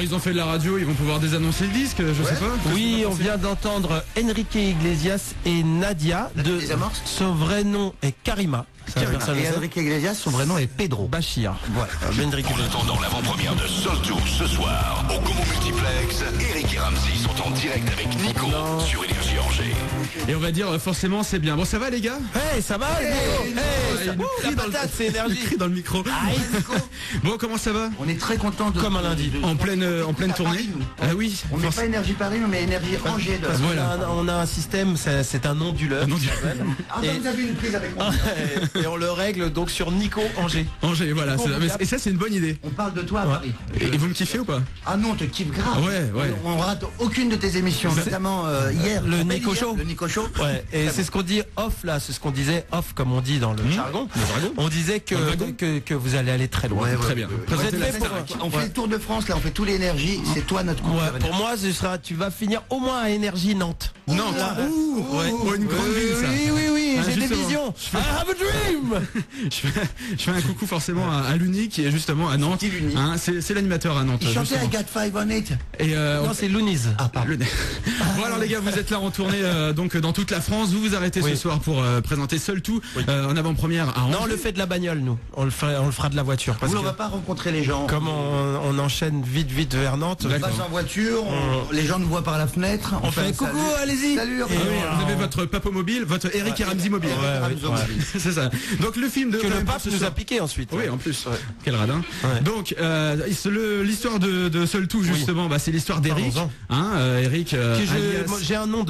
ils ont fait de la radio, ils vont pouvoir désannoncer le disque, je sais pas. Oui, on vient d'entendre Enrique Iglesias et Nadia. Son vrai nom est Karima. Et Enrique Iglesias, son vrai nom est Pedro Bachir. Voilà. En attendant l'avant-première de Soul Tour ce soir, au Como Multiplex, Eric et Ramsey sont en direct avec Nico sur Énergie Angers. Et on va dire forcément c'est bien. Bon, ça va les gars? Hey, ça va la patate, c'est Énergie. Crie dans le micro. Bon, comment ça va? On est très content de... Comme un lundi. En pleine tournée. Paris, Ah oui. on n'est pas Énergie Paris, mais Énergie Angers. Voilà. On a un système, c'est un onduleur. Ah, vous avez une prise avec moi. Et on le règle donc sur Nico Angers. Angers, voilà. Et ça c'est une bonne idée. On parle de toi à Paris. Et vous me kiffez ou pas? Ah non, on te kiffe grave. Ouais. On rate aucune de tes émissions, notamment hier. Le Nico Show. Le Nico Show. Ouais, et c'est ce qu'on dit off là, c'est ce qu'on disait off comme on dit dans le jargon. On disait que vous allez aller très loin. Très bien. Vous êtes fait On fait le tour de France, là, on fait tous les énergies. C'est toi notre coup. pour moi, tu vas finir au moins à Énergie Nantes. Nantes. Une grande ville ça. Oui, j'ai des justement. visions. I have a dream. Je fais un coucou forcément à Luni qui est justement à Nantes. Hein, c'est l'animateur à Nantes. Il chantait justement. I Got Five on It. Et Non, c'est Loonies. Ah, pardon. Bon alors les gars, vous êtes là en tournée donc dans toute la France. Vous arrêtez ce soir pour présenter Seul Tout en avant-première à Angers. Non, on le fait de la bagnole, nous. On le fera de la voiture. Parce On que va pas rencontrer les gens. comme on enchaîne vite vers Nantes. On passe en voiture, les gens nous voient par la fenêtre. On fait coucou, allez-y. Salut. Vous avez votre Papo mobile, votre Eric et Ramsey mobile. C'est ça. Donc le film de Que le pape nous a piqué ensuite. Oui, en plus. Quel radin. Ouais. Donc l'histoire de Seul Tout justement, c'est l'histoire d'Eric. Eric. J'ai un nom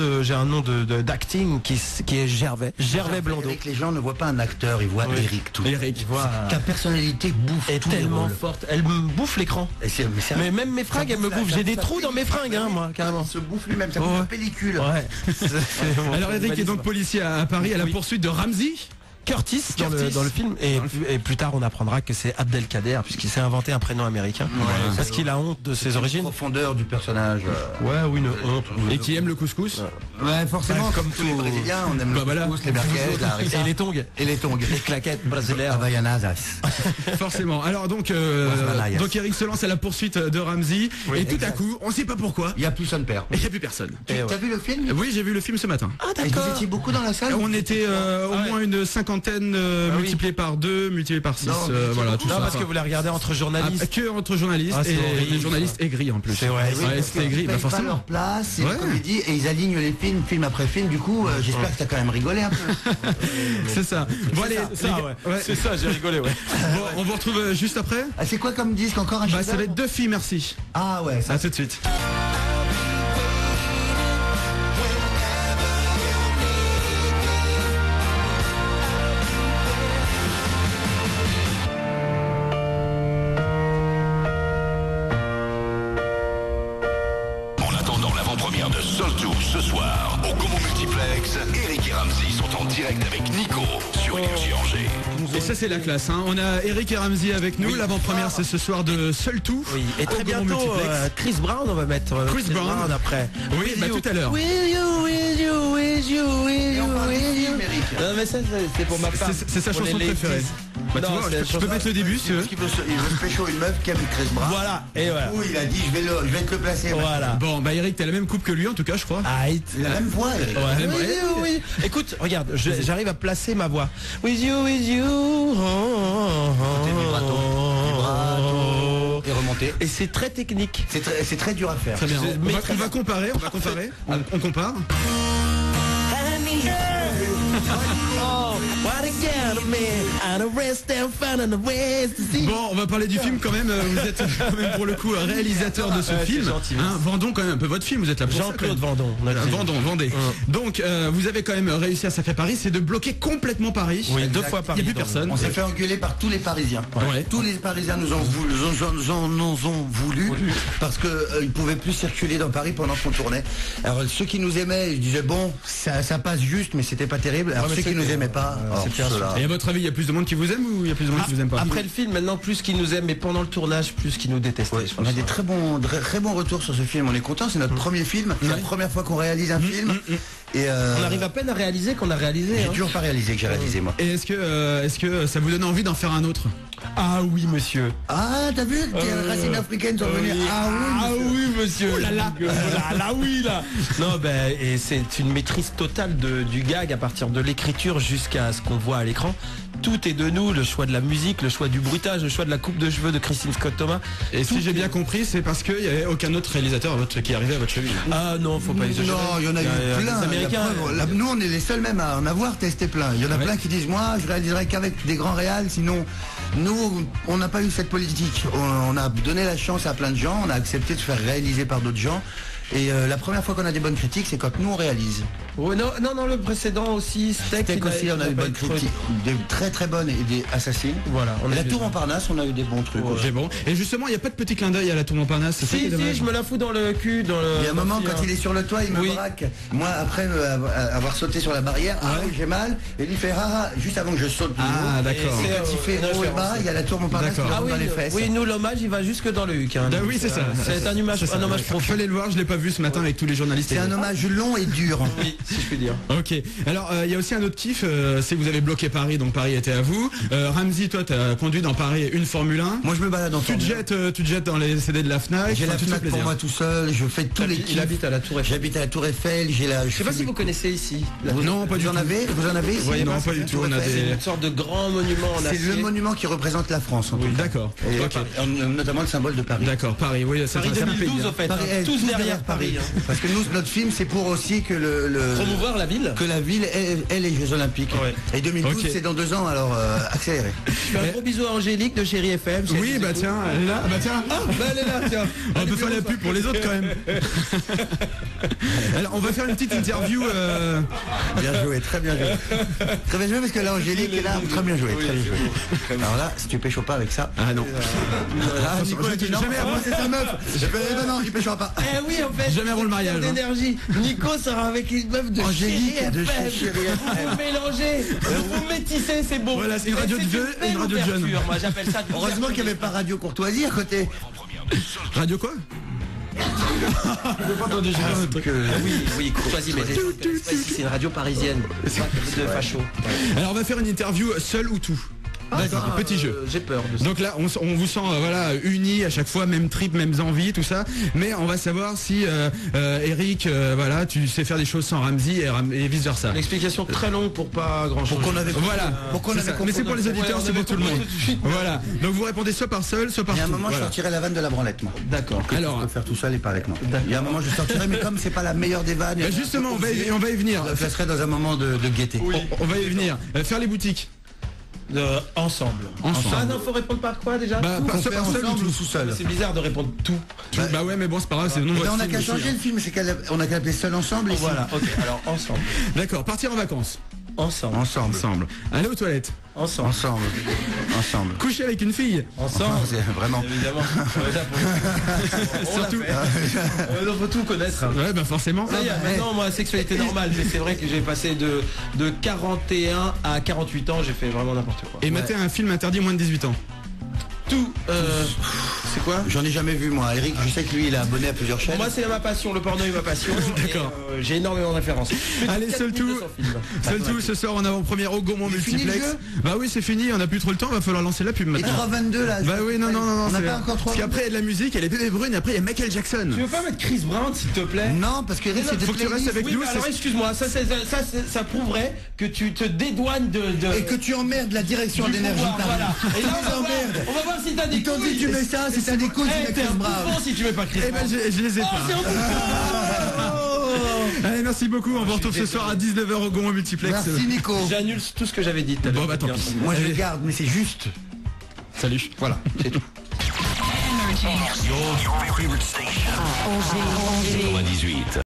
d'acting qui est Gervais Blondeau. Avec les gens ne voient pas un acteur, ils voient Eric tout. Eric. Ta personnalité bouffe Est tous les tellement rôles. forte. Elle me bouffe l'écran. Mais même mes fringues, elles me bouffent. J'ai des trous dans mes fringues, moi, carrément. Il se bouffe lui-même, ça bouffe la pellicule. Ouais. Alors Eric est donc policier à Paris à la poursuite de Ramsey. Curtis dans le film et plus tard on apprendra que c'est Abdelkader puisqu'il s'est inventé un prénom américain parce qu'il a honte de ses origines. Profondeur du personnage. Une honte. Et qui aime le couscous. Ouais, forcément, comme tous les Brésiliens, on aime le couscous, les merguez, la harissa. Et les tongs. Les claquettes brésiliennes. Havaianas. Forcément. Alors donc Eric se lance à la poursuite de Ramsey et tout à coup, on sait pas pourquoi, Il n'y a plus son père. il n'y a plus personne. T'as vu le film? Oui, j'ai vu le film ce matin. Ah Et vous étiez beaucoup dans la salle? On était au moins une cinquantaine multiplié par 2, multiplié par 6, voilà tout Non, ça. parce que vous la regardez entre journalistes. Que entre journalistes c'est et horrible, les journalistes aigris en plus. C'est vrai. C'était aigri, Ils payent pas forcément. leur place, c'est Ouais. une comédie et ils alignent les films, film après film. Du coup, j'espère que t'as quand même rigolé un peu. C'est ça. Bon allez, les gars, ouais. C'est ça, j'ai rigolé, ouais. Bon, on vous retrouve juste après. Ah, c'est quoi comme disque encore un Ça chef-d'œuvre? va être 2 filles, merci. Ah ouais, ça À tout de suite. En attendant l'avant-première de Soul Tour ce soir, au Como Multiplex, Eric et Ramsey sont en direct avec Nico sur Énergie Angers. Et ça c'est la classe. On a Eric et Ramsey avec nous. L'avant-première c'est ce soir de Seul Tout. Oui, et très au bientôt Gaumont Multiplex. Chris Brown, on va mettre Chris Brown après. Oui, tout à l'heure. Will you. Non mais ça c'est pour ma part. C'est sa Pour chanson les préférée. ladies. Tu Non, vois, c'est la je peux chanson- mettre le début si tu veux. il veut pécho une meuf qui aime Chris Brown. Voilà, et voilà. Du coup, il a dit je vais te le placer. Voilà. Bon, Eric, t'as la même coupe que lui en tout cas, je crois. Il a la même voix. Eric. Oui. Écoute, regarde, j'arrive à placer ma voix. With you. Côté vibrato. Et remonter. Et c'est très technique. C'est très dur à faire. Très bien. Mais On va comparer. On compare. Bon, on va parler du film quand même. Vous êtes quand même pour le coup réalisateur de ce film. gentil, Vendons quand même un peu votre film. Vous êtes là pour ça, Jean-Claude quand même. Vendon. Vendez. Donc, vous avez quand même réussi à sacrer Paris, c'est de bloquer complètement Paris. Oui, 2 fois Paris. Il n'y a plus personne. On s'est fait engueuler par tous les Parisiens. Ouais. Tous les Parisiens nous ont voulu parce que ils pouvaient plus circuler dans Paris pendant qu'on tournait. Alors ceux qui nous aimaient, ils disaient bon, ça passe juste, mais c'était pas terrible. Alors ceux qui nous aimaient pas, C'était un succès. Et à votre avis, il y a plus de monde qui vous aime ou il y a plus de monde qui vous aime pas? Après le film, maintenant, plus qu'ils nous aiment, mais pendant le tournage, plus qu'ils nous détestaient. On a des très bons retours sur ce film. On est content. C'est notre premier film. C'est la première fois qu'on réalise un film. Et on arrive à peine à réaliser qu'on a réalisé. J'ai toujours pas réalisé que j'ai réalisé moi. Et est-ce que ça vous donne envie d'en faire un autre? Ah oui, monsieur. Ah, t'as vu? Tes racines africaines sont venues. Ah oui, monsieur. Oh là là. Là oui là. Non, ben et c'est une maîtrise totale du gag à partir de l'écriture jusqu'à ce qu'on voit à l'écran. Tout est de nous, le choix de la musique, le choix du bruitage, le choix de la coupe de cheveux de Christine Scott Thomas. Et si j'ai bien compris, c'est parce qu'il n'y avait aucun autre réalisateur qui arrivait à votre cheville. Ah non, faut pas exagérer. Non, il y en a eu plein. Les Américains. Nous, on est les seuls même à en avoir testé plein. Il y en a plein qui disent, moi, je réaliserai qu'avec des grands réals, sinon, nous, on n'a pas eu cette politique. On a donné la chance à plein de gens, on a accepté de se faire réaliser par d'autres gens. Et la première fois qu'on a des bonnes critiques, c'est quand nous on réalise. Oh, non, le précédent aussi, Steak aussi, on a eu des bonnes critiques, des très très bonnes et des assassines. Voilà. La Tour Montparnasse, on a eu des bons trucs. C'est bon. Et justement, il n'y a pas de petit clin d'œil à la Tour Montparnasse. Si, je me la fous dans le cul. Il y a un moment quand il est sur le toit, il me braque. Moi, après avoir sauté sur la barrière, j'ai mal. Et il fait juste avant que je saute. Ah d'accord. Et quand il fait haut et bas, il y a la Tour Montparnasse qui rentre dans les fesses. Oui, nous l'hommage, il va jusque dans le huc. Oui, c'est ça. C'est un hommage profond. Fallait le voir, je l'ai pas vu ce matin avec tous les journalistes. C'est un hommage long et dur. Oui, si je puis dire. Ok. Alors il y a aussi un autre kiff, c'est que vous avez bloqué Paris, donc Paris était à vous. Ramzi, toi t'as conduit dans Paris une Formule 1. Moi je me balade en Formule 1. Tu te jettes dans les CD de la Fnac. J'ai la Fnac pour moi tout seul, je fais tous les kiffs. Il habite à la Tour Eiffel. J'habite à la Tour Eiffel, je sais pas si vous connaissez ici. Non, pas du tout. Vous en avez ici? Oui, non, pas du tout. C'est une sorte de grand monument en acier. C'est le monument qui représente la France. Oui, d'accord. Notamment le symbole de Paris. D'accord, Paris, oui. Paris 2012 en fait. Tous derrière Paris. Parce que nous, notre film, c'est pour aussi que promouvoir la ville. Que la ville ait les Jeux Olympiques. Et 2012, c'est dans 2 ans, alors accéléré. Je fais un gros bisou à Angélique de Chéri FM. Oui, bah tiens, elle est là. Bah tiens. Elle est là, tiens. On peut faire la pub pour les autres quand même. Alors, on va faire une petite interview. Bien joué, très bien joué. Très bien joué parce que là, Angélique est là. Très bien joué, très bien joué. Alors là, si tu pécho pas avec ça. Ah non. Nico, jamais c'est sa meuf. Non, il péchera pas. Eh oui, en fait. Jamais avant le mariage. D'énergie. Nico sera avec une meuf de Angélique de Chéri FM. Vous mélangez, vous métissez, c'est beau. Voilà, c'est une radio de vieux et une radio de jeunes. Moi, j'appelle ça. Heureusement qu'il n'y avait pas Radio Courtoisie à côté. Radio quoi? Oui, Courtoisie, mais c'est une radio parisienne. De facho. Alors on va faire une interview seul ou tout. D'accord, petit jeu. J'ai peur de ça. Donc là, on vous sent unis à chaque fois, même trip, mêmes envies, tout ça. Mais on va savoir si Eric, tu sais faire des choses sans Ramzi et vice versa. L'explication très longue pour pas grand chose. Mais c'est pour les auditeurs, c'est pour tout le monde. Voilà. Donc vous répondez soit par seul, soit par. Il y a un moment, je sortirai la vanne de la branlette, moi. D'accord. Alors, je peux faire tout seul et pas avec moi. Il y a un moment, je sortirai, mais comme c'est pas la meilleure des vannes. Justement, on va y venir. Ça serait dans un moment de gaieté. On va y venir. Faire les boutiques. Ensemble. Ah non, faut répondre par quoi déjà? Par seul ou tout seul. C'est bizarre de répondre tout. Bah ouais, mais bon, c'est pas grave, c'est le nom de votre film. On a qu'à changer le film, c'est qu'on a qu'à appeler Seul Ensemble. Voilà, ok, alors ensemble. D'accord, partir en vacances. Ensemble. Aller aux toilettes. Ensemble. Coucher avec une fille. Ensemble. Vraiment. Évidemment. Surtout. On faut tout connaître. Ouais, bah forcément. Maintenant, moi, sexualité normale. Mais c'est vrai que j'ai passé de 41 à 48 ans, j'ai fait vraiment n'importe quoi. Et mater un film interdit moins de 18 ans. Tout. C'est quoi? J'en ai jamais vu moi. Eric, je sais que lui il est abonné à plusieurs chaînes. Moi c'est ma passion, le porno est ma passion. D'accord. J'ai énormément de références. Allez, seul tout ce soir en avant-première au Gaumont Multiplex. Bah oui, c'est fini, on a plus trop le temps, va falloir lancer la pub maintenant. Et 322 là. Bah oui, non. On n'a pas encore 3. Parce qu'après il y a de la musique, il y a les bébés brunes et après il y a Michael Jackson. Tu veux pas mettre Chris Brown s'il te plaît? Non, parce que Eric faut que tu restes avec nous. Alors excuse-moi, ça prouverait que tu te dédouanes de. Et que tu emmerdes la direction d'énergie. Voilà. Et là on va voir si t'as des couilles. Tu mets ça, si t'as des couilles, tu mets Chris Brown. Si tu mets pas Chris Brown. Eh ben je les ai pas. Allez, merci beaucoup, on vous retrouve ce soir à 19h au Gaumont Multiplex. Merci Nico. J'annule tout ce que j'avais dit. Bon bah tant pis. Moi je le garde, mais c'est juste. Salut. Voilà, c'est tout. Your favorite station. 98.